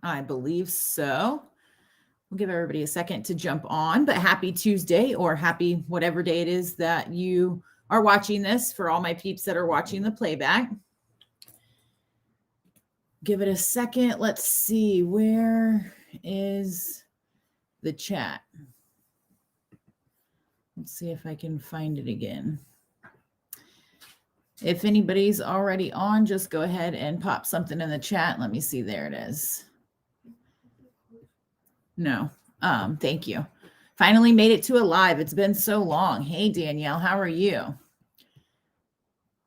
I believe so. We'll give everybody a second to jump on, but happy Tuesday or happy whatever day it is that you are watching this, for all my peeps that are watching the playback. Give it a second. Let's see, where is the chat? Let's see if I can find it again. If anybody's already on, just go ahead and pop something in the chat. Let me see. There it is. No. Thank you. Finally made it to a live. It's been so long. Hey, Danielle, how are you?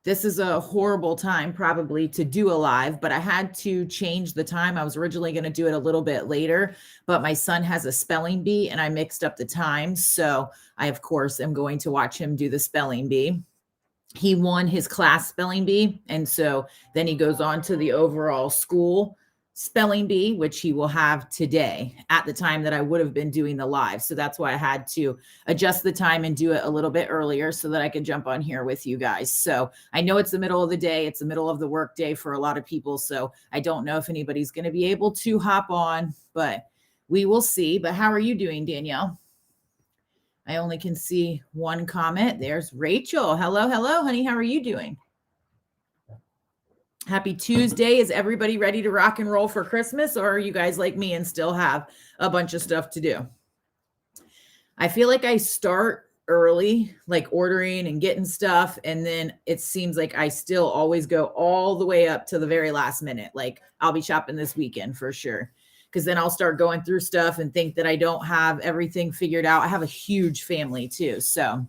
This is a horrible time probably to do a live, but I had to change the time. I was originally going to do it a little bit later, but my son has a spelling bee and I mixed up the times. So I, of course, am going to watch him do the spelling bee. He won his class spelling bee. And so then he goes on to the overall school spelling bee, which he will have today at the time that I would have been doing the live. So that's why I had to adjust the time and do it a little bit earlier so that I could jump on here with you guys. So I know it's the middle of the day. It's the middle of the work day for a lot of people. So I don't know if anybody's going to be able to hop on, but we will see. But how are you doing, Danielle? I only can see one comment. There's Rachel. Hello, hello, honey. How are you doing? Happy Tuesday. Is everybody ready to rock and roll for Christmas, or are you guys like me and still have a bunch of stuff to do? I feel like I start early, like ordering and getting stuff, and then it seems like I still always go all the way up to the very last minute. Like I'll be shopping this weekend for sure, because then I'll start going through stuff and think that I don't have everything figured out. I have a huge family too. So,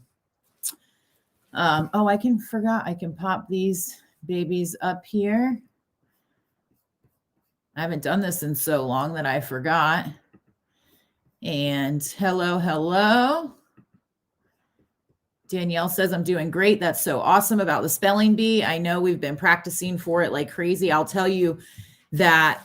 oh, I can pop these babies up here. I haven't done this in so long that I forgot. And hello, hello. Danielle says, I'm doing great. That's so awesome about the spelling bee. I know we've been practicing for it like crazy. I'll tell you that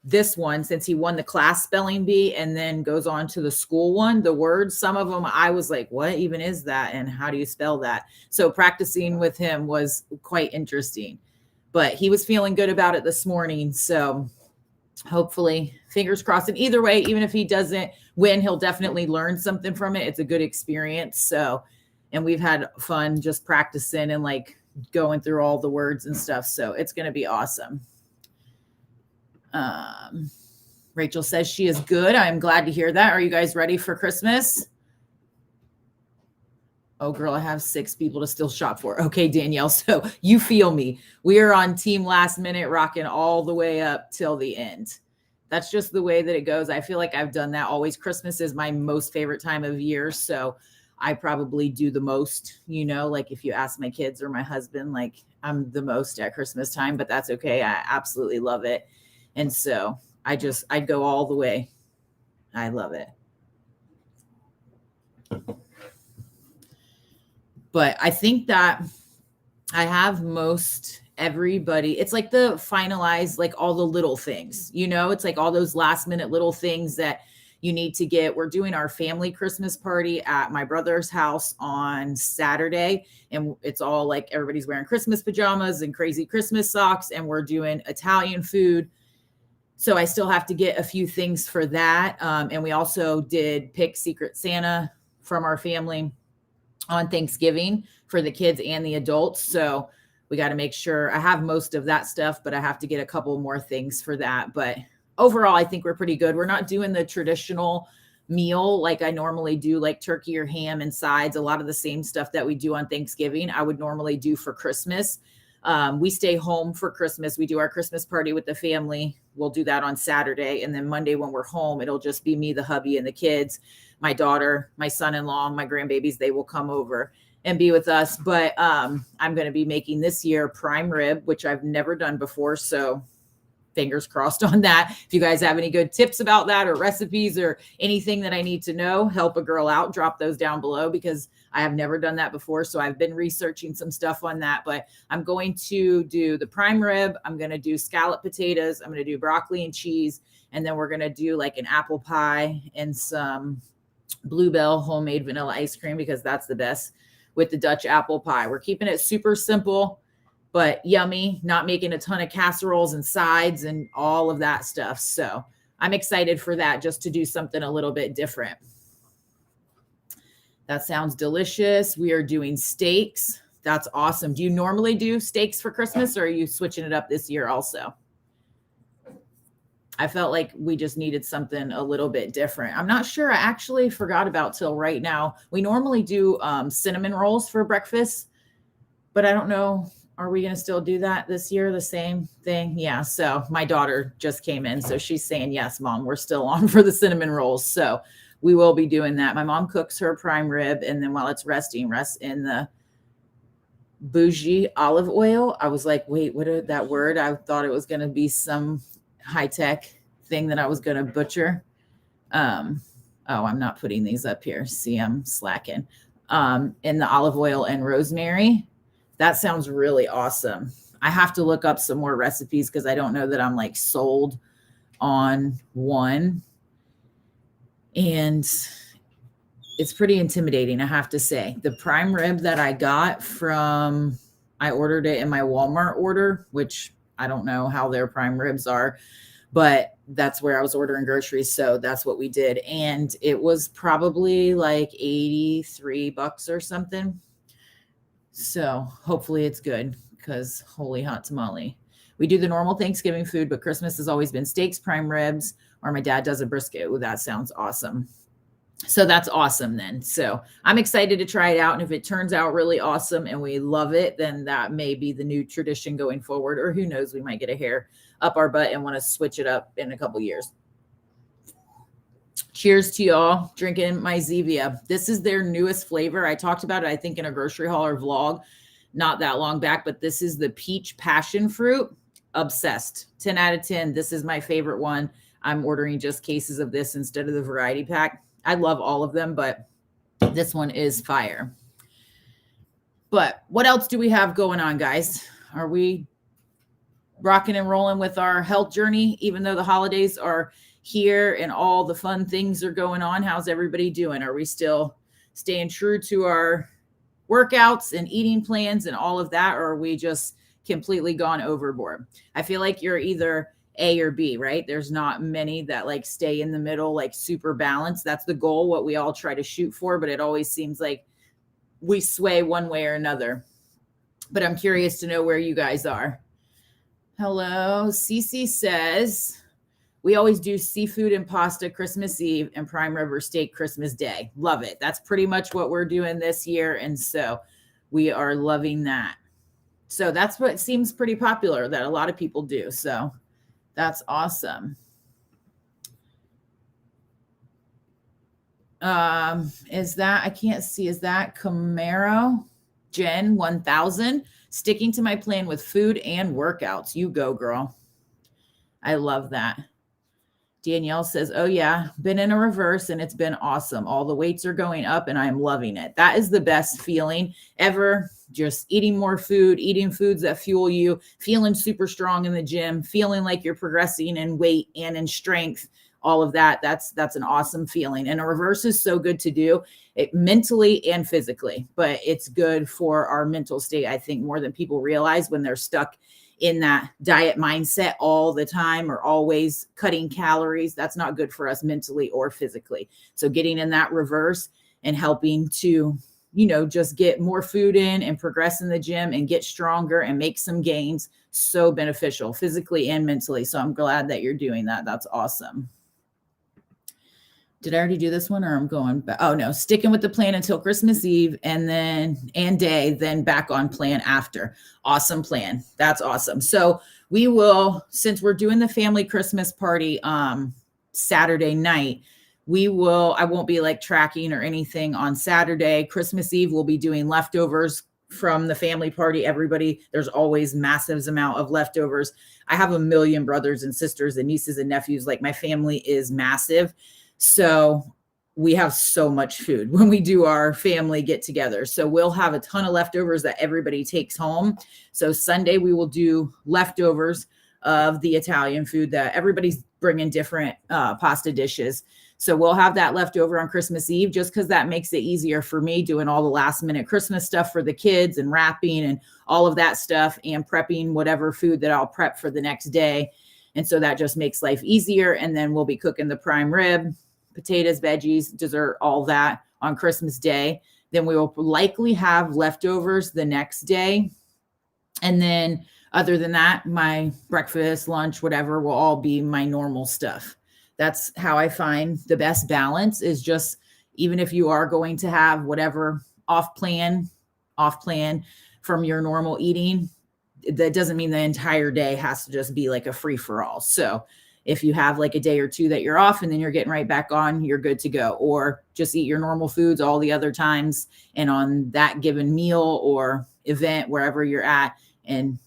this one, since he won the class spelling bee and then goes on to the school one, the words, some of them I was like, what even is that? And how do you spell that? So practicing with him was quite interesting, but he was feeling good about it this morning. So hopefully, fingers crossed. And either way, even if he doesn't win, he'll definitely learn something from it. It's a good experience. So, and we've had fun just practicing and like going through all the words and stuff. So it's going to be awesome. Rachel says she is good. I'm glad to hear that. Are you guys ready for Christmas? Oh, girl, I have 6 people to still shop for. Okay, Danielle, so you feel me. We are on team last minute, rocking all the way up till the end. That's just the way that it goes. I feel like I've done that always. Christmas is my most favorite time of year, so I probably do the most, you know, like if you ask my kids or my husband, like I'm the most at Christmas time, but that's okay. I absolutely love it. And so I'd go all the way. I love it. But I think that I have most everybody. It's like the finalized, like all the little things, you know, it's like all those last minute little things that you need to get. We're doing our family Christmas party at my brother's house on Saturday. And it's all like everybody's wearing Christmas pajamas and crazy Christmas socks. And we're doing Italian food. So I still have to get a few things for that. And we also did pick Secret Santa from our family on Thanksgiving for the kids and the adults. So we got to make sure I have most of that stuff, but I have to get a couple more things for that. But overall, I think we're pretty good. We're not doing the traditional meal like I normally do, like turkey or ham and sides. A lot of the same stuff that we do on Thanksgiving, I would normally do for Christmas. We stay home for Christmas. We do our Christmas party with the family. We'll do that on Saturday. And then Monday when we're home, it'll just be me, the hubby, and the kids, my daughter, my son-in-law, my grandbabies. They will come over and be with us. But I'm going to be making this year prime rib, which I've never done before. So fingers crossed on that. If you guys have any good tips about that or recipes or anything that I need to know, help a girl out, drop those down below because I have never done that before. So I've been researching some stuff on that, but I'm going to do the prime rib. I'm going to do scallop potatoes. I'm going to do broccoli and cheese. And then we're going to do like an apple pie and some Bluebell homemade vanilla ice cream because that's the best with the Dutch apple pie. We're keeping it super simple, but yummy, not making a ton of casseroles and sides and all of that stuff. So I'm excited for that, just to do something a little bit different. That sounds delicious. We are doing steaks. That's awesome. Do you normally do steaks for Christmas, or are you switching it up this year also? I felt like we just needed something a little bit different. I'm not sure. I actually forgot about till right now. We normally do cinnamon rolls for breakfast, but I don't know. Are we going to still do that this year? The same thing? Yeah. So my daughter just came in, so she's saying, yes, Mom, we're still on for the cinnamon rolls. So we will be doing that. My mom cooks her prime rib, and then while it's resting, rests in the bougie olive oil. I was like, wait, what is that word? I thought it was going to be some high-tech thing that I was going to butcher. Oh, I'm not putting these up here. See, I'm slacking. In the olive oil and rosemary. That sounds really awesome. I have to look up some more recipes because I don't know that I'm like sold on one. And it's pretty intimidating, I have to say. The prime rib that I got from, I ordered it in my Walmart order, which I don't know how their prime ribs are, but that's where I was ordering groceries. So that's what we did. And it was probably like $83 or something. So hopefully it's good, because holy hot tamale. We do the normal Thanksgiving food, but Christmas has always been steaks, prime ribs, or my dad does a brisket. Ooh, that sounds awesome. So that's awesome then. So I'm excited to try it out. And if it turns out really awesome and we love it, then that may be the new tradition going forward. Or who knows, we might get a hair up our butt and want to switch it up in a couple years. Cheers to y'all drinking my Zevia. This is their newest flavor. I talked about it, I think, in a grocery haul or vlog not that long back, but this is the peach passion fruit. Obsessed. 10 out of 10. This is my favorite one. I'm ordering just cases of this instead of the variety pack. I love all of them, but this one is fire. But what else do we have going on, guys? Are we rocking and rolling with our health journey, even though the holidays are here and all the fun things are going on? How's everybody doing? Are we still staying true to our workouts and eating plans and all of that, or are we just completely gone overboard? I feel like you're either A or B, right? There's not many that like stay in the middle, like super balanced. That's the goal, what we all try to shoot for, but it always seems like we sway one way or another. But I'm curious to know where you guys are. Hello. Cece says, we always do seafood and pasta Christmas Eve and prime rib or steak Christmas Day. Love it. That's pretty much what we're doing this year. And so we are loving that. So that's what seems pretty popular that a lot of people do. So that's awesome. Is that, I can't see, is that Camaro Jen 1000? Sticking to my plan with food and workouts. You go, girl. I love that. Danielle says, oh yeah, been in a reverse and it's been awesome. All the weights are going up and I'm loving it. That is the best feeling ever. Just eating more food, eating foods that fuel you, feeling super strong in the gym, feeling like you're progressing in weight and in strength, all of that. That's an awesome feeling. And a reverse is so good to do it mentally and physically, but it's good for our mental state, I think, more than people realize when they're stuck in that diet mindset all the time or always cutting calories. That's not good for us mentally or physically. So getting in that reverse and helping to, just get more food in and progress in the gym and get stronger and make some gains, so beneficial physically and mentally. So I'm glad that you're doing that. That's awesome. Did I already do this one, or I'm going back? Oh no, sticking with the plan until Christmas Eve and day, then back on plan after. Awesome plan. That's awesome. So we will, since we're doing the family Christmas party Saturday night, I won't be like tracking or anything on Saturday. Christmas Eve, we'll be doing leftovers from the family party. Everybody, there's always massive amount of leftovers. I have a million brothers and sisters and nieces and nephews. Like my family is massive. So we have so much food when we do our family get together. So we'll have a ton of leftovers that everybody takes home. So Sunday we will do leftovers of the Italian food that everybody's bringing different pasta dishes. So we'll have that left over on Christmas Eve, just because that makes it easier for me doing all the last minute Christmas stuff for the kids and wrapping and all of that stuff and prepping whatever food that I'll prep for the next day. And so that just makes life easier. And then we'll be cooking the prime rib, potatoes, veggies, dessert, all that on Christmas Day. Then we will likely have leftovers the next day. And then other than that, my breakfast, lunch, whatever will all be my normal stuff. That's how I find the best balance is just, even if you are going to have whatever off plan from your normal eating, that doesn't mean the entire day has to just be like a free for all. So if you have like a day or two that you're off and then you're getting right back on, you're good to go. Or just eat your normal foods all the other times. And on that given meal or event, wherever you're at, and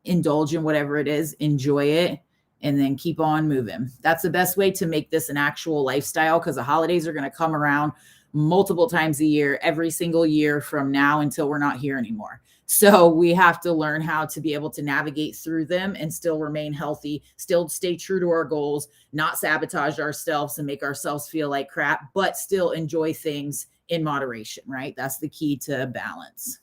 indulge in whatever it is, enjoy it, and then keep on moving. That's the best way to make this an actual lifestyle, because the holidays are going to come around multiple times a year, every single year from now until we're not here anymore. So we have to learn how to be able to navigate through them and still remain healthy, still stay true to our goals, not sabotage ourselves and make ourselves feel like crap, but still enjoy things in moderation, right? That's the key to balance.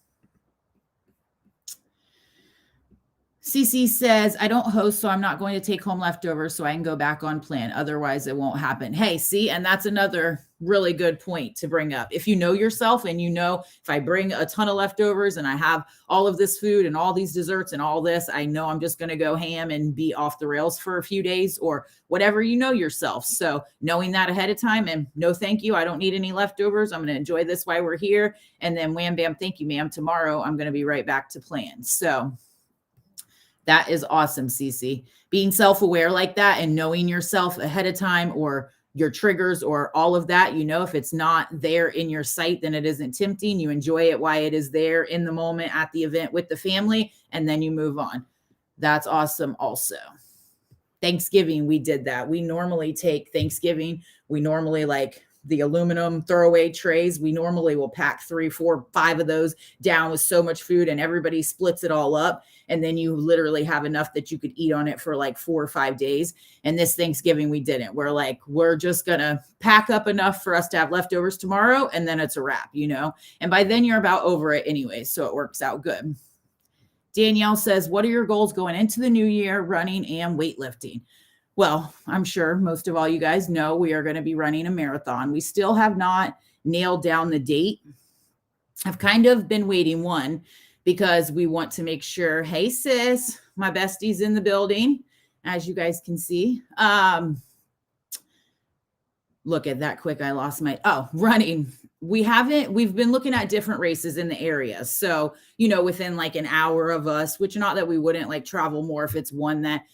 CC says, I don't host, so I'm not going to take home leftovers so I can go back on plan. Otherwise, it won't happen. Hey, see, and that's another really good point to bring up. If you know yourself and you know, if I bring a ton of leftovers and I have all of this food and all these desserts and all this, I know I'm just going to go ham and be off the rails for a few days or whatever, you know yourself. So knowing that ahead of time and no, thank you. I don't need any leftovers. I'm going to enjoy this while we're here. And then wham, bam, thank you, ma'am. Tomorrow, I'm going to be right back to plan. So that is awesome, Cece. Being self-aware like that and knowing yourself ahead of time or your triggers or all of that, you know, if it's not there in your sight, then it isn't tempting. You enjoy it while it is there in the moment at the event with the family, and then you move on. That's awesome also. Thanksgiving, we did that. We normally take Thanksgiving. We normally like the aluminum throwaway trays. We normally will pack 3, 4, 5 of those down with so much food and everybody splits it all up. And then you literally have enough that you could eat on it for like 4 or 5 days. And this Thanksgiving, we didn't. We're like, we're just going to pack up enough for us to have leftovers tomorrow. And then it's a wrap, you know, and by then you're about over it anyway. So it works out good. Danielle says, what are your goals going into the new year, running and weightlifting? Well, I'm sure most of all you guys know we are going to be running a marathon. We still have not nailed down the date. I've kind of been waiting, one, because we want to make sure, hey, sis, my bestie's in the building, as you guys can see. Look at that quick. I lost my, running. We've been looking at different races in the area. So, you know, within like an hour of us, which not that we wouldn't like travel more if it's one that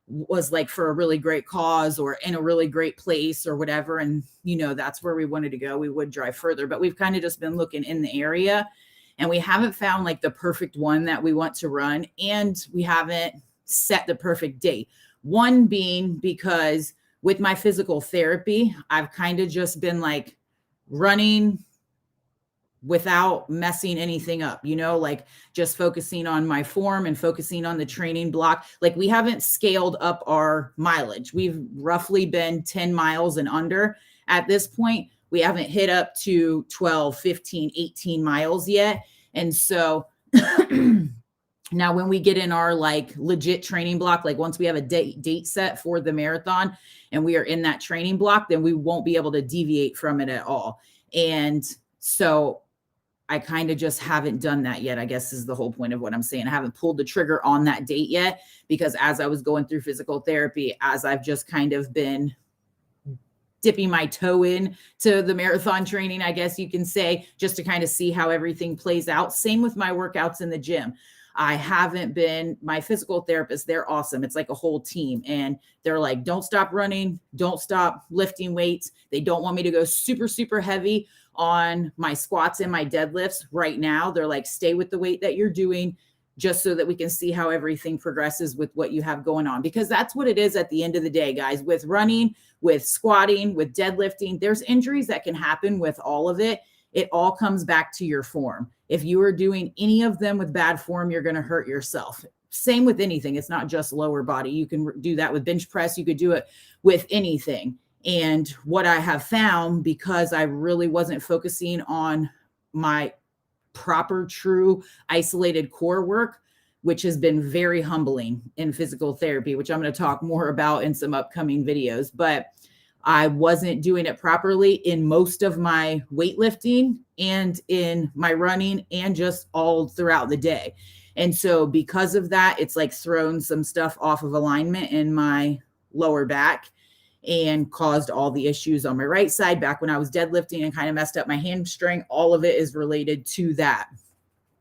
was like for a really great cause or in a really great place or whatever. And, you know, that's where we wanted to go. We would drive further, but we've kind of just been looking in the area and we haven't found like the perfect one that we want to run. And we haven't set the perfect date. One being because with my physical therapy, I've kind of just been like running without messing anything up, you know, like just focusing on my form and focusing on the training block. Like we haven't scaled up our mileage. We've roughly been 10 miles and under at this point. We haven't hit up to 12, 15, 18 miles yet. And so now when we get in our like legit training block, like once we have a date set for the marathon and we are in that training block, then we won't be able to deviate from it at all. And so I kind of just haven't done that yet, I guess is the whole point of what I'm saying. I haven't pulled the trigger on that date yet, because as I was going through physical therapy, as I've just kind of been dipping my toe in to the marathon training, I guess you can say, just to kind of see how everything plays out. Same with my workouts in the gym. I haven't been, my physical therapist, they're awesome. It's like a whole team. And they're like, don't stop running. Don't stop lifting weights. They don't want me to go super, super heavy on my squats and my deadlifts right now. They're like, stay with the weight that you're doing, just so that we can see how everything progresses with what you have going on. Because that's what it is at the end of the day, guys. With running, with squatting, with deadlifting, there's injuries that can happen with all of it. It all comes back to your form. If you are doing any of them with bad form, you're going to hurt yourself. Same with anything. It's not just lower body. You can do that with bench press. You could do it with anything. And what I have found, because I really wasn't focusing on my proper, true, isolated core work, which has been very humbling in physical therapy, which I'm going to talk more about in some upcoming videos. But I wasn't doing it properly in most of my weightlifting and in my running and just all throughout the day. And so because of that, it's like thrown some stuff off of alignment in my lower back and caused all the issues on my right side back when I was deadlifting and kind of messed up my hamstring. All of it is related to that.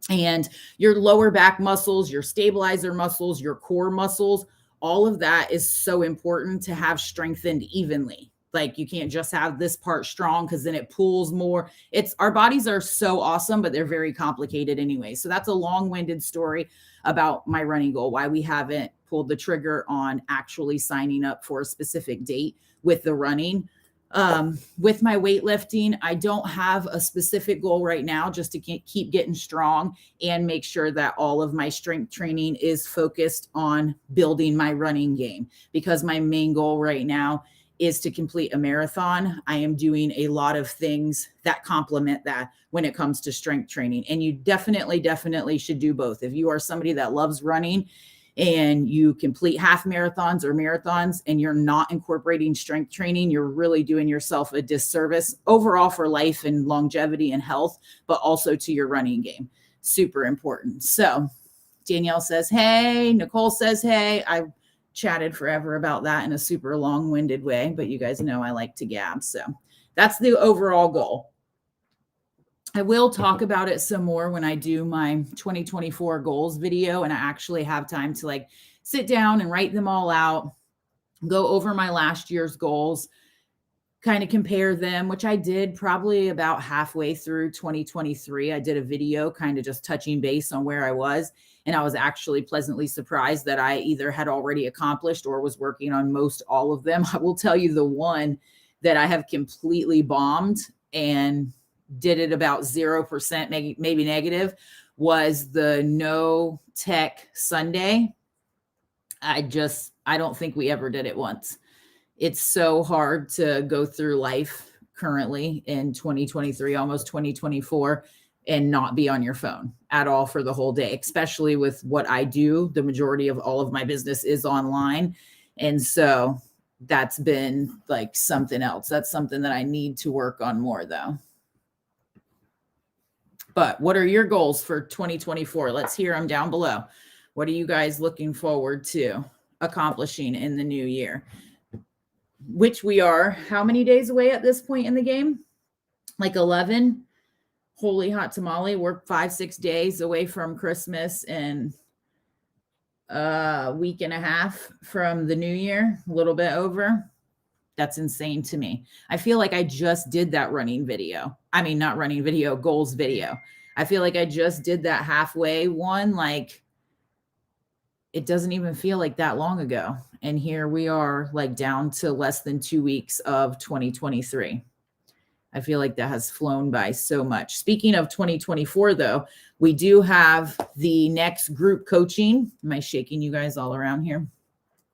And your lower back muscles, your stabilizer muscles, your core muscles, all of that is so important to have strengthened evenly. Like you can't just have this part strong because then it pulls more. Our bodies are so awesome, but they're very complicated anyway. So that's a long-winded story about my running goal, why we haven't pulled the trigger on actually signing up for a specific date with the running. With my weightlifting, I don't have a specific goal right now, just to keep getting strong and make sure that all of my strength training is focused on building my running game, because my main goal right now is to complete a marathon. I am doing a lot of things that complement that when it comes to strength training. And you definitely should do both. If you are somebody that loves running and you complete half marathons or marathons and you're not incorporating strength training, you're really doing yourself a disservice overall for life and longevity and health, but also to your running game. Super important. So Danielle says, hey. Nicole says, hey. I chatted forever about that in a super long-winded way, but you guys know I like to gab. So that's the overall goal. I will talk about it some more when I do my 2024 goals video and I actually have time to like sit down and write them all out, go over my last year's goals, kind of compare them, which I did probably about halfway through 2023. I did a video kind of just touching base on where I was. And I was actually pleasantly surprised that I either had already accomplished or was working on most all of them. I will tell you the one that I have completely bombed and did it about 0%, maybe negative, was the No Tech Sunday. I don't think we ever did it once. It's so hard to go through life currently in 2023, almost 2024, and not be on your phone at all for the whole day, especially with what I do. The majority of all of my business is online. And so that's been like something else. That's something that I need to work on more though. But what are your goals for 2024? Let's hear them down below. What are you guys looking forward to accomplishing in the new year? Which we are how many days away at this point in the game? Like 11. Holy hot tamale. We're 5-6 days away from Christmas and a week and a half from the new year, a little bit over. That's insane to me. I feel like I just did that running video. I mean, not running video, goals video. I feel like I just did that halfway one. Like it doesn't even feel like that long ago. And here we are like down to less than 2 weeks of 2023. I feel like that has flown by so much. Speaking of 2024, though, we do have the next group coaching. Am I shaking you guys all around here?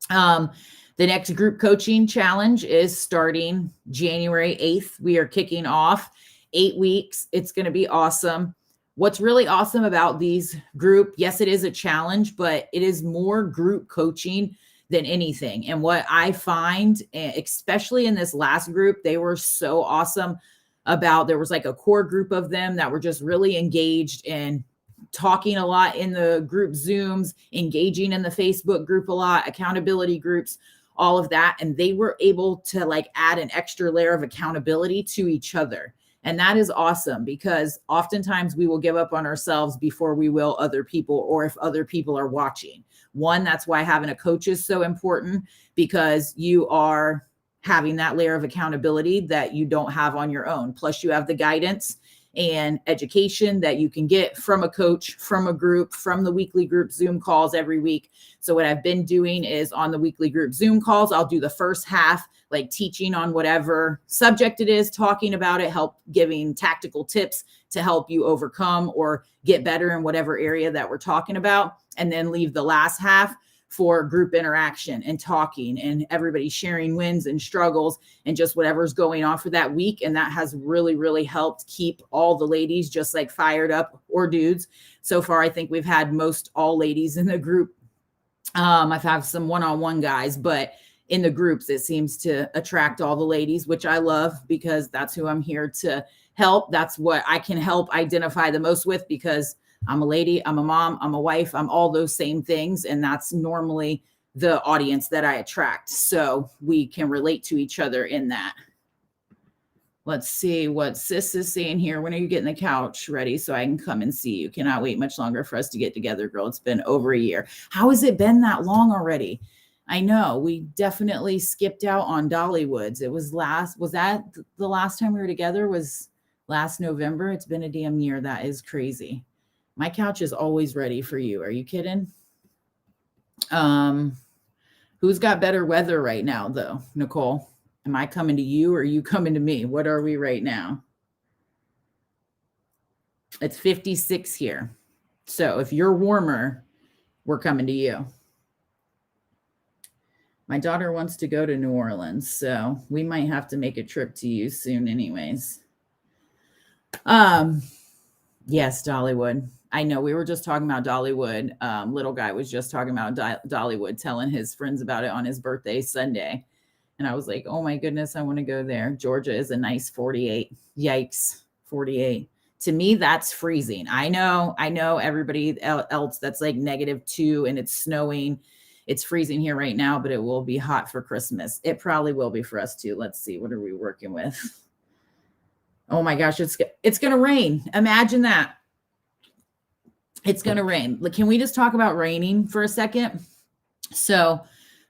The next group coaching challenge is starting January 8th. We are kicking off 8 weeks. It's going to be awesome. What's really awesome about these group, yes, it is a challenge, but it is more group coaching than anything. And what I find, especially in this last group, they were so awesome about, there was like a core group of them that were just really engaged and talking a lot in the group Zooms, engaging in the Facebook group a lot, accountability groups, all of that. And they were able to like add an extra layer of accountability to each other. And that is awesome because oftentimes we will give up on ourselves before we will other people, or if other people are watching. One, that's why having a coach is so important, because you are having that layer of accountability that you don't have on your own. Plus you have the guidance and education that you can get from a coach, from a group, from the weekly group Zoom calls every week. So what I've been doing is on the weekly group Zoom calls, I'll do the first half, like teaching on whatever subject it is, talking about it, help giving tactical tips to help you overcome or get better in whatever area that we're talking about, and then leave the last half for group interaction and talking and everybody sharing wins and struggles and just whatever's going on for that week. And that has really, really helped keep all the ladies just like fired up, or dudes. So far, I think we've had most all ladies in the group. I've had some one-on-one guys, but in the groups, it seems to attract all the ladies, which I love because that's who I'm here to help. That's what I can help identify the most with, because I'm a lady, I'm a mom, I'm a wife, I'm all those same things. And that's normally the audience that I attract. So we can relate to each other in that. Let's see what Sis is saying here. When are you getting the couch ready so I can come and see you? Cannot wait much longer for us to get together, girl. It's been over a year. How has it been that long already? I know we definitely skipped out on Dollywoods. It was that the last time we were together was last November? It's been a damn year. That is crazy. My couch is always ready for you. Are you kidding? Who's got better weather right now though? Nicole, am I coming to you or are you coming to me? What are we right now? It's 56 here. So if you're warmer, we're coming to you. My daughter wants to go to New Orleans, so we might have to make a trip to you soon anyways. Yes, Dollywood. I know we were just talking about Dollywood. Little guy was just talking about Dollywood, telling his friends about it on his birthday Sunday. And I was like, oh my goodness, I want to go there. Georgia is a nice 48. Yikes, 48. To me, that's freezing. I know everybody else that's like -2 and it's snowing. It's freezing here right now, but it will be hot for Christmas. It probably will be for us too. Let's see. What are we working with? Oh my gosh, it's going to rain. Imagine that. It's going to rain. Can we just talk about raining for a second? So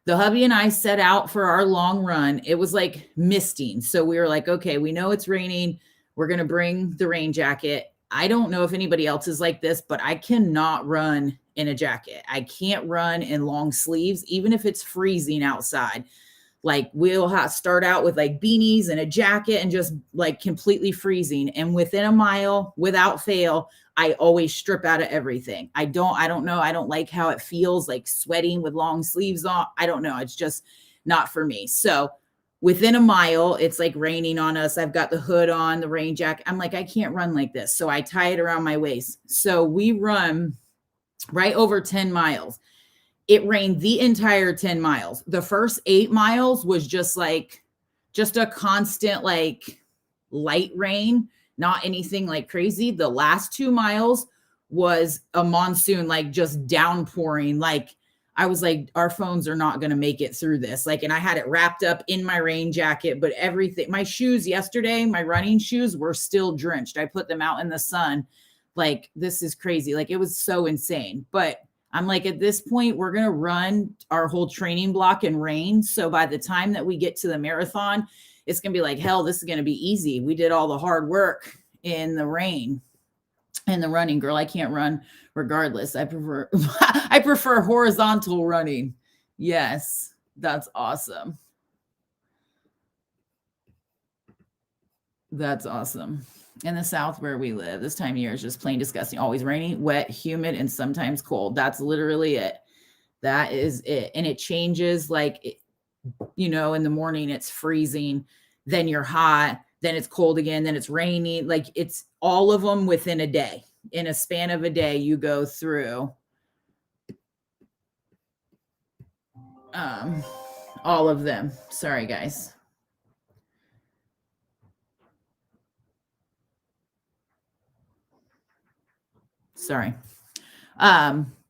the hubby and I set out for our long run. It was like misting. So we were like, okay, we know it's raining. We're going to bring the rain jacket. I don't know if anybody else is like this, but I cannot run in a jacket. I can't run in long sleeves, even if it's freezing outside. Like we'll start out with like beanies and a jacket and just like completely freezing. And within a mile, without fail, I always strip out of everything. I don't know. I don't like how it feels like sweating with long sleeves on. I don't know. It's just not for me. So within a mile, it's like raining on us. I've got the hood on, the rain jacket. I'm like, I can't run like this. So I tie it around my waist. So we run right over 10 miles. It rained the entire 10 miles. The first 8 miles was just a constant, like light rain, not anything like crazy. The last 2 miles was a monsoon, like just downpouring. Like I was like, our phones are not going to make it through this. Like, and I had it wrapped up in my rain jacket, but everything, my shoes yesterday, my running shoes were still drenched. I put them out in the sun. Like, this is crazy. Like, it was so insane. But I'm like, at this point, we're going to run our whole training block in rain. So by the time that we get to the marathon, it's going to be like, hell, this is going to be easy. We did all the hard work in the rain and the running. Girl, I can't run regardless. I prefer horizontal running. Yes, that's awesome. That's awesome. In the South where we live, this time of year is just plain disgusting. Always rainy, wet, humid, and sometimes cold. That's literally it. That is it. And it changes like, in the morning it's freezing, then you're hot, then it's cold again, then it's rainy. Like it's all of them within a day. In a span of a day, you go through all of them. Sorry, guys. Sorry.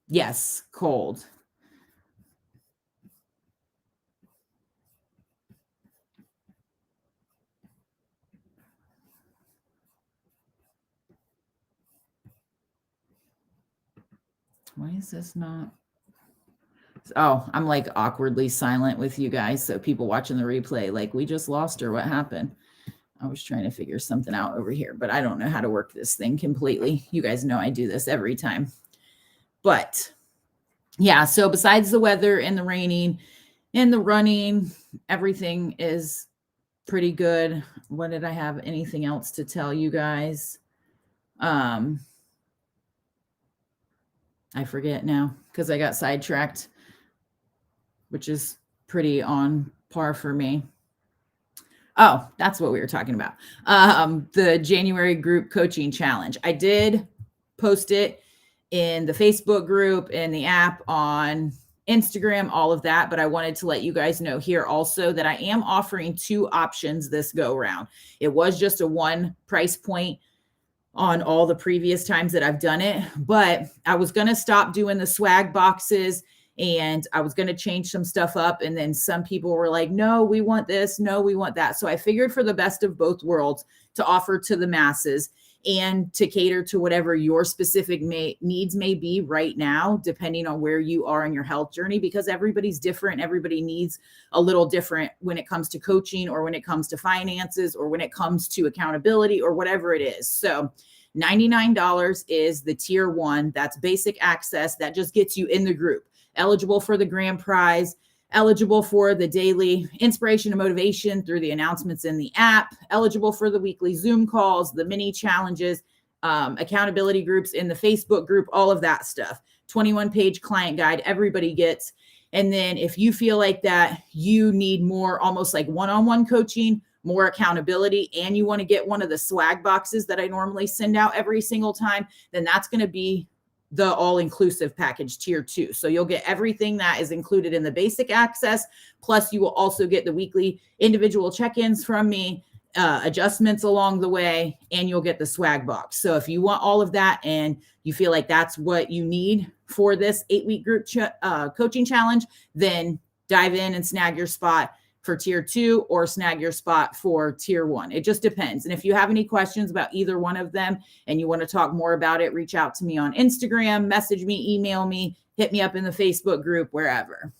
Yes, cold. Why is this not? Oh, I'm like awkwardly silent with you guys. So people watching the replay, like, we just lost her. What happened? I was trying to figure something out over here, but I don't know how to work this thing completely. You guys know I do this every time. But yeah, so besides the weather and the raining and the running, everything is pretty good. What did I have? Anything else to tell you guys? I forget now because I got sidetracked. which is pretty on par for me. Oh, that's what we were talking about. The January group coaching challenge. I did post it in the Facebook group, in the app, on Instagram, all of that. But I wanted to let you guys know here also that I am offering 2 options this go round. It was just a 1 price point on all the previous times that I've done it, but I was going to stop doing the swag boxes and I was going to change some stuff up. And then some people were like, no, we want this. No, we want that. So I figured for the best of both worlds to offer to the masses and to cater to whatever your specific needs may be right now, depending on where you are in your health journey, because everybody's different. Everybody needs a little different when it comes to coaching or when it comes to finances or when it comes to accountability or whatever it is. So $99 is the tier 1. That's basic access. That just gets you in the group, eligible for the grand prize, eligible for the daily inspiration and motivation through the announcements in the app, eligible for the weekly Zoom calls, the mini challenges, accountability groups in the Facebook group, all of that stuff. 21-page client guide, everybody gets. And then if you feel like that you need more, almost like one-on-one coaching, more accountability, and you want to get one of the swag boxes that I normally send out every single time, then that's going to be the all-inclusive package, tier 2. So you'll get everything that is included in the basic access. Plus you will also get the weekly individual check-ins from me, adjustments along the way, and you'll get the swag box. So if you want all of that and you feel like that's what you need for this 8-week group coaching challenge, then dive in and snag your spot for tier 2 or snag your spot for tier 1. It just depends. And if you have any questions about either one of them and you want to talk more about it, reach out to me on Instagram, message me, email me, hit me up in the Facebook group, wherever.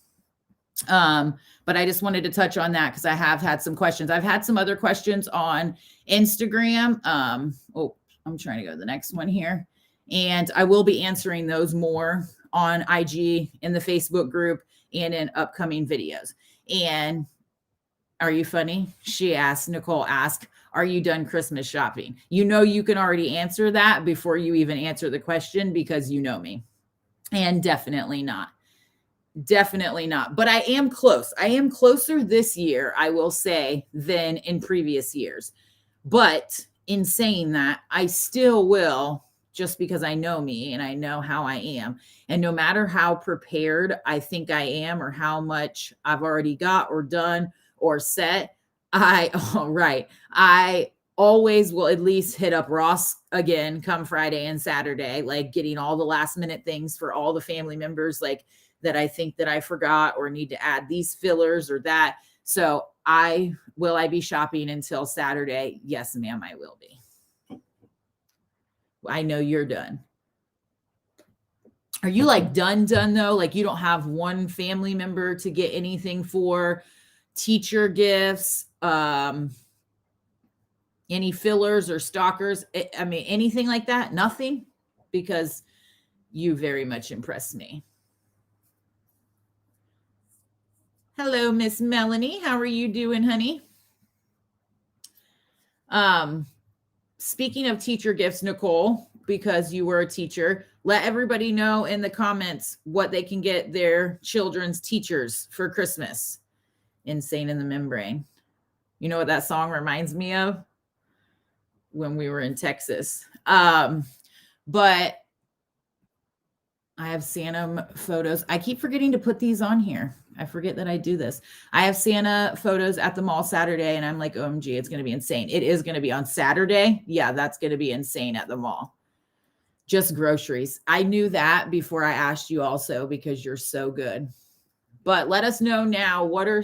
But I just wanted to touch on that because I have had some questions. I've had some other questions on Instagram. I'm trying to go to the next one here. And I will be answering those more on IG, in the Facebook group, and in upcoming videos. And are you funny? She asked, Nicole asked, are you done Christmas shopping? You know, you can already answer that before you even answer the question because you know me. And definitely not. Definitely not. But I am close. I am closer this year, I will say, than in previous years. But in saying that, I still will, just because I know me and I know how I am. And no matter how prepared I think I am or how much I've already got or done or set, I always will at least hit up Ross again come Friday and Saturday, like getting all the last minute things for all the family members, like that I think that I forgot or need to add these fillers or that. So will I be shopping until Saturday? Yes, ma'am, I will be. I know you're done. Are you like done though? Like you don't have one family member to get anything for? Teacher gifts, any fillers or stalkers? I mean, anything like that? Nothing? Because you very much impress me. Hello, Miss Melanie. How are you doing, honey? Speaking of teacher gifts, Nicole, because you were a teacher, let everybody know in the comments what they can get their children's teachers for Christmas. Insane in the Membrane. You know what that song reminds me of? When we were in Texas. But I have Santa photos. I keep forgetting to put these on here. I forget that I do this. I have Santa photos at the mall Saturday, and I'm like, OMG, it's going to be insane. It is going to be on Saturday. Yeah, that's going to be insane at the mall. Just groceries. I knew that before I asked you also because you're so good. But let us know now, what are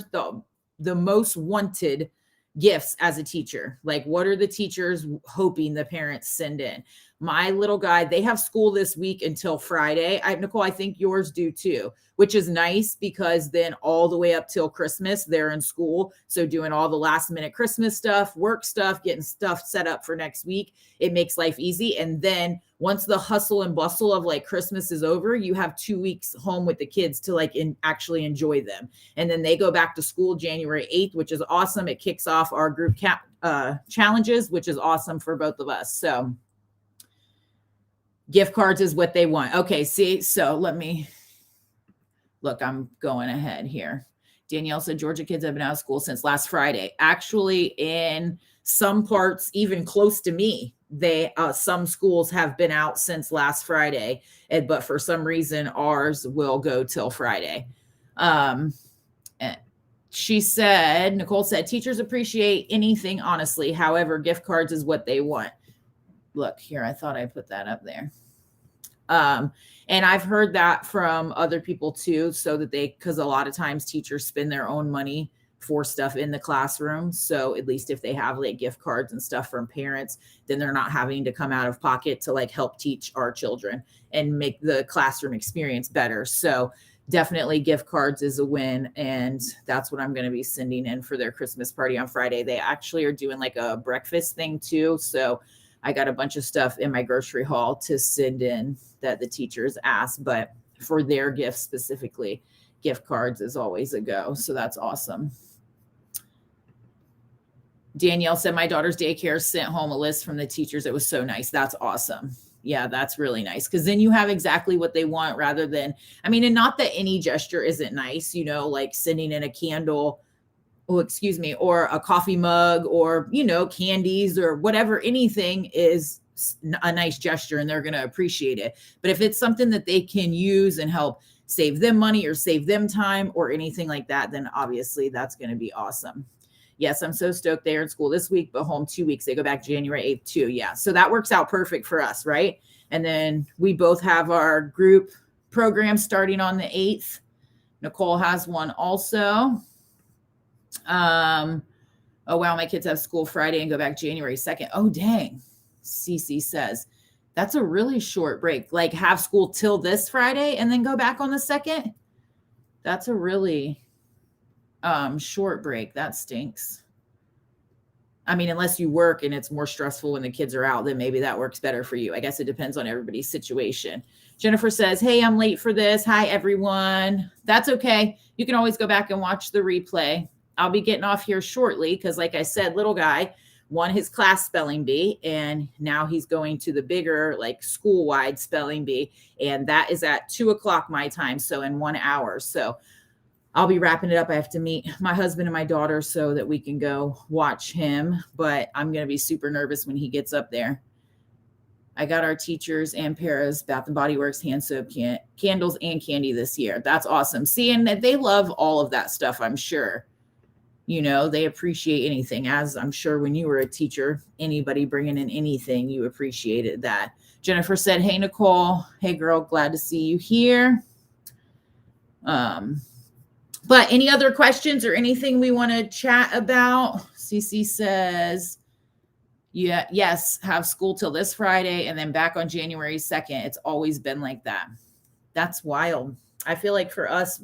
the most wanted gifts as a teacher? Like, what are the teachers hoping the parents send in? My little guy, they have school this week until Friday. Nicole, I think yours do too, which is nice because then all the way up till Christmas, they're in school. So doing all the last minute Christmas stuff, work stuff, getting stuff set up for next week, it makes life easy. And then once the hustle and bustle of like Christmas is over, you have 2 weeks home with the kids to like actually enjoy them. And then they go back to school January 8th, which is awesome. It kicks off our group challenges, which is awesome for both of us. So gift cards is what they want. Okay, see, so let me Look, I'm going ahead here. Danielle said Georgia kids have been out of school since last Friday. Actually, in some parts, even close to me, some schools have been out since last Friday, but for some reason, ours will go till Friday. She said, Nicole said, teachers appreciate anything, honestly. However, gift cards is what they want. Look here, I thought I put that up there. And I've heard that from other people too, so that because a lot of times teachers spend their own money for stuff in the classroom. So at least if they have like gift cards and stuff from parents, then they're not having to come out of pocket to like help teach our children and make the classroom experience better. So definitely gift cards is a win. And that's what I'm going to be sending in for their Christmas party on Friday. They actually are doing like a breakfast thing too. So I got a bunch of stuff in my grocery haul to send in that the teachers asked, but for their gifts specifically, gift cards is always a go. So that's awesome. Danielle said, my daughter's daycare sent home a list from the teachers. It was so nice. That's awesome. Yeah, that's really nice. Because then you have exactly what they want rather than, I mean, and not that any gesture isn't nice, like sending in a candle, or a coffee mug or, candies or whatever, anything is a nice gesture and they're going to appreciate it. But if it's something that they can use and help save them money or save them time or anything like that, then obviously that's going to be awesome. Yes, I'm so stoked they're in school this week, but home 2 weeks. They go back January 8th too. Yeah. So that works out perfect for us, right? And then we both have our group program starting on the 8th. Nicole has one also. Oh, wow. My kids have school Friday and go back January 2nd. Oh, dang. Cece says that's a really short break. Like have school till this Friday and then go back on the 2nd. That's a really short break. That stinks. I mean, unless you work and it's more stressful when the kids are out, then maybe that works better for you. I guess it depends on everybody's situation. Jennifer says, hey, I'm late for this. Hi, everyone. That's okay. You can always go back and watch the replay. I'll be getting off here shortly because, like I said, little guy won his class spelling bee, and now he's going to the bigger, like school-wide spelling bee, and that is at 2:00 my time, so in 1 hour. So I'll be wrapping it up. I have to meet my husband and my daughter so that we can go watch him, but I'm going to be super nervous when he gets up there. I got our teachers and paras, Bath and Body Works, hand soap, candles, and candy this year. That's awesome. Seeing that they love all of that stuff, I'm sure. They appreciate anything, as I'm sure when you were a teacher, anybody bringing in anything, you appreciated that. Jennifer said, hey, Nicole. Hey, girl, glad to see you here. But any other questions or anything we want to chat about? Cece says, yeah, yes, have school till this Friday and then back on January 2nd. It's always been like that. That's wild. I feel like for us,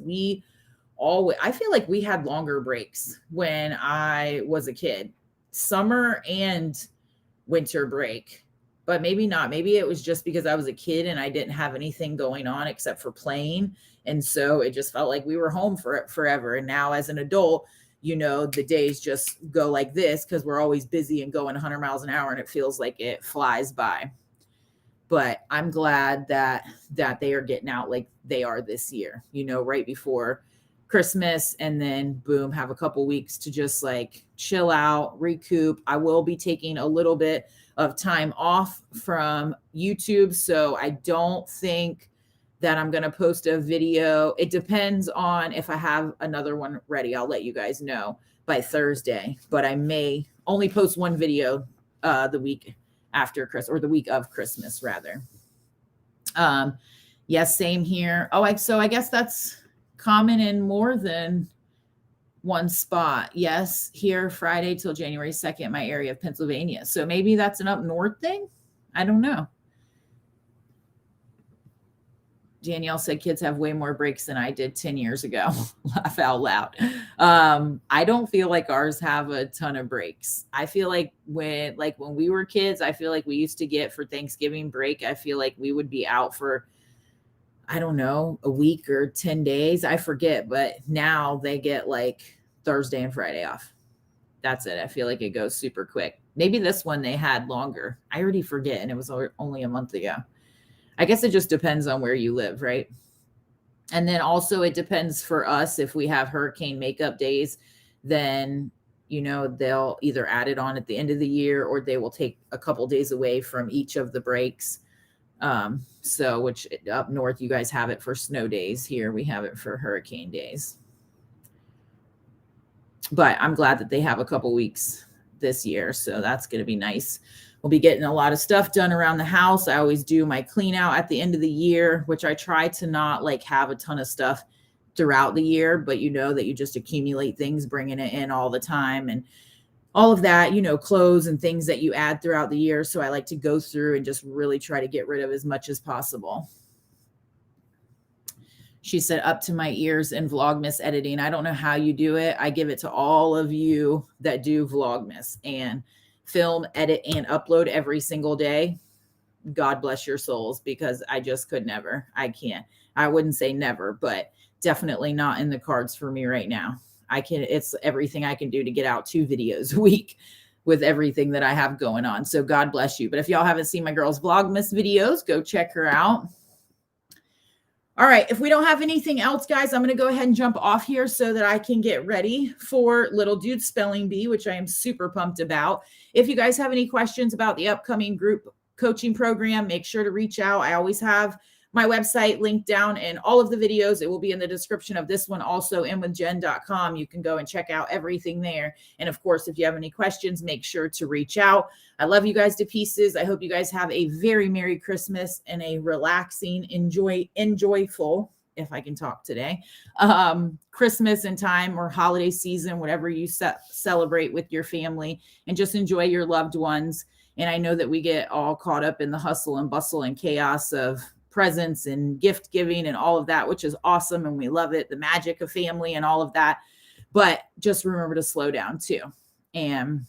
I feel like we had longer breaks when I was a kid, summer and winter break, but maybe not. Maybe it was just because I was a kid and I didn't have anything going on except for playing. And so it just felt like we were home for forever. And now as an adult, the days just go like this because we're always busy and going 100 miles an hour and it feels like it flies by. But I'm glad that they are getting out like they are this year, right before Christmas, and then boom, have a couple weeks to just like chill out, recoup. I will be taking a little bit of time off from YouTube, so I don't think that I'm going to post a video. It depends on if I have another one ready. I'll let you guys know by Thursday, but I may only post one video the week after Christmas, or the week of Christmas rather. Yes, same here. So I guess that's common in more than one spot. Yes, here Friday till January 2nd, my area of Pennsylvania. So maybe that's an up north thing. I don't know. Danielle said kids have way more breaks than I did 10 years ago. Laugh out loud. I don't feel like ours have a ton of breaks. I feel like when we were kids, I feel like we used to get for Thanksgiving break. I feel like we would be out for, I don't know, a week or 10 days. I forget, but now they get like Thursday and Friday off. That's it. I feel like it goes super quick. Maybe this one they had longer. I already forget, and it was only a month ago. I guess it just depends on where you live, right? And then also it depends for us if we have hurricane makeup days, then they'll either add it on at the end of the year or they will take a couple days away from each of the breaks. So which up north you guys have it for snow days, here we have it for hurricane days. But I'm glad that they have a couple weeks this year, so that's going to be nice. We'll be getting a lot of stuff done around the house. I always do my clean out at the end of the year, which I try to not like have a ton of stuff throughout the year, but that you just accumulate things, bringing it in all the time and all of that, clothes and things that you add throughout the year. So I like to go through and just really try to get rid of as much as possible. She said, up to my ears in Vlogmas editing. I don't know how you do it. I give it to all of you that do Vlogmas and film, edit, and upload every single day. God bless your souls, because I just could never. I can't. I wouldn't say never, but definitely not in the cards for me right now. It's everything I can do to get out 2 videos a week with everything that I have going on. So God bless you. But if y'all haven't seen my girl's Vlogmas videos, go check her out. All right. If we don't have anything else, guys, I'm going to go ahead and jump off here so that I can get ready for Little Dude Spelling Bee, which I am super pumped about. If you guys have any questions about the upcoming group coaching program, make sure to reach out. I always have my website linked down in all of the videos. It will be in the description of this one. Also, inwithjen.com. You can go and check out everything there. And of course, if you have any questions, make sure to reach out. I love you guys to pieces. I hope you guys have a very Merry Christmas and a relaxing, enjoyful, if I can talk today, Christmas and time or holiday season, whatever you celebrate with your family, and just enjoy your loved ones. And I know that we get all caught up in the hustle and bustle and chaos of presents and gift giving and all of that, which is awesome. And we love it. The magic of family and all of that. But just remember to slow down too and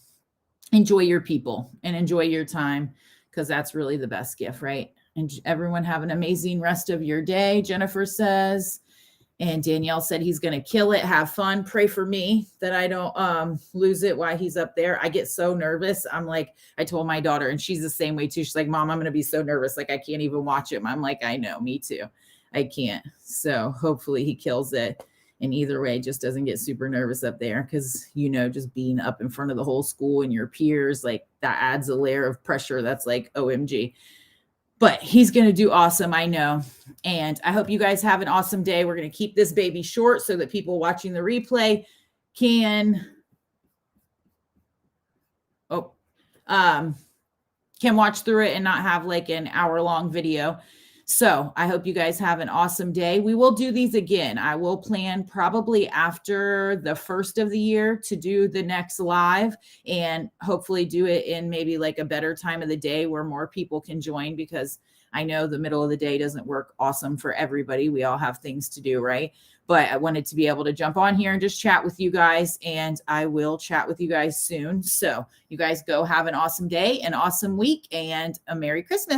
enjoy your people and enjoy your time, because that's really the best gift, right? And everyone have an amazing rest of your day, Jennifer says. And Danielle said he's going to kill it. Have fun. Pray for me that I don't lose it while he's up there. I get so nervous. I'm like, I told my daughter, and she's the same way too. She's like, Mom, I'm going to be so nervous. Like, I can't even watch him. I'm like, I know, me too. I can't. So hopefully he kills it. And either way, just doesn't get super nervous up there, because, just being up in front of the whole school and your peers, like that adds a layer of pressure. That's like, OMG. But he's going to do awesome, I know. And I hope you guys have an awesome day. We're going to keep this baby short so that people watching the replay can watch through it and not have like an hour-long video. So I hope you guys have an awesome day. We will do these again. I will plan probably after the first of the year to do the next live, and hopefully do it in maybe like a better time of the day where more people can join, because I know the middle of the day doesn't work awesome for everybody. We all have things to do, right? But I wanted to be able to jump on here and just chat with you guys, and I will chat with you guys soon. So you guys go have an awesome day, an awesome week, and a Merry Christmas.